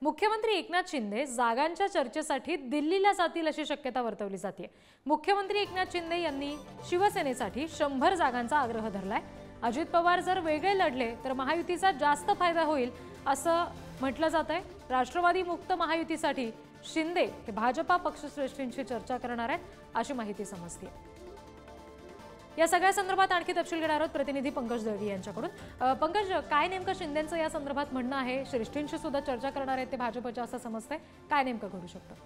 मुख्यमंत्री एकनाथ शिंदे जागांच्या चर्चेसाठी दिल्लीला जातील अशी शक्यता वर्तवली जाते। मुख्यमंत्री एकनाथ शिंदे यांनी शिवसेनेसाठी 100 जागांचा आग्रह धरलाय। अजित पवार जर वेगळे लढले तर महायुतीचा जास्त फायदा होईल असं म्हटलं जातंय। राष्ट्रवादी मुक्त महायुतीसाठी शिंदे हे भाजपा पक्षश्रेष्ठींशी चर्चा करणार आहेत अशी माहिती समजते। या सगळ्या संदर्भात आणखी तपशील घेणार आहोत प्रतिनिधी पंकज दळवी यांच्याकडून। पंकज, काय नेमकं शिंदेंचं या संदर्भात म्हणणं आहे? श्रेष्ठींशी सुद्धा चर्चा करणार आहेत ते भाजपच्या असं समजतंय, काय नेमकं घडू शकतं?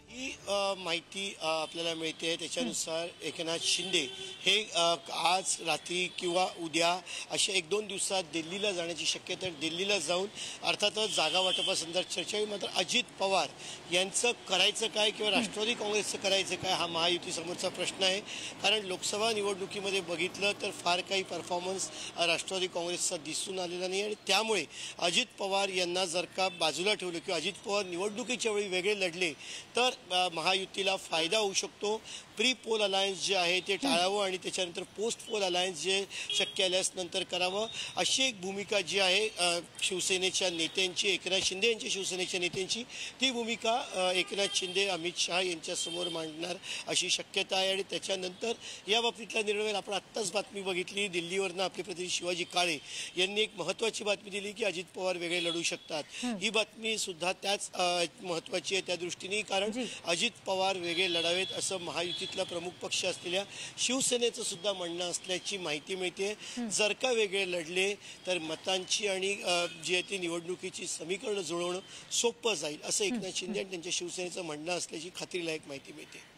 ही माहिती आपल्याला मिळते त्याच्यानुसार एकनाथ शिंदे हे आज रात्री किंवा उद्या अशा 1-2 दिवसात दिल्लीला जाण्याची शक्यता आहे। दिल्लीला जाऊन अर्थातच जागा वाटपासंदर्भात चर्चा होईल। मात्र अजित पवार यांचं करायचं काय किंवा राष्ट्रवादी काँग्रेसचं करायचं काय हा महायुतीसमोरचा प्रश्न आहे। कारण लोकसभा निवडणुकीमध्ये बघितलं तर फार काही परफॉर्मन्स राष्ट्रवादी काँग्रेसचा दिसून आलेला नाही आणि त्यामुळे अजित पवार यांना जर का बाजूला ठेवलं किंवा अजित पवार निवडणुकीच्या वेळी वेगळे लढले तर महायुतीला फायदा होऊ शकतो। प्री पोल अलायन्स जे आहे ते टाळावं आणि त्याच्यानंतर पोस्ट पोल अलायन्स जे शक्य आल्यास नंतर करावं अशी एक भूमिका जी आहे शिवसेनेच्या नेत्यांची, एकनाथ शिंदे यांच्या शिवसेनेच्या नेत्यांची, ती भूमिका एकनाथ शिंदे अमित शहा यांच्यासमोर मांडणार अशी शक्यता आहे। आणि त्याच्यानंतर या बाबतीतला निर्णय आपण आत्ताच बातमी बघितली, दिल्लीवरनं आपले प्रतिनिधी शिवाजी काळे यांनी एक महत्त्वाची बातमी दिली की अजित पवार वेगळे लढू शकतात। ही बातमी सुद्धा त्याच महत्त्वाची आहे त्या दृष्टीने, कारण अजित पवार वेगळे लढावेत असं महायुतीतला प्रमुख पक्ष असलेल्या शिवसेनेचं सुद्धा म्हणणं असल्याची माहिती मिळते। जर का वेगळे लढले तर मतांची आणि जी आहे ती निवडणुकीची समीकरणं जुळवणं सोपं जाईल असं एकनाथ शिंदे आणि त्यांच्या शिवसेनेचं म्हणणं असल्याची खात्रीलायक माहिती मिळते।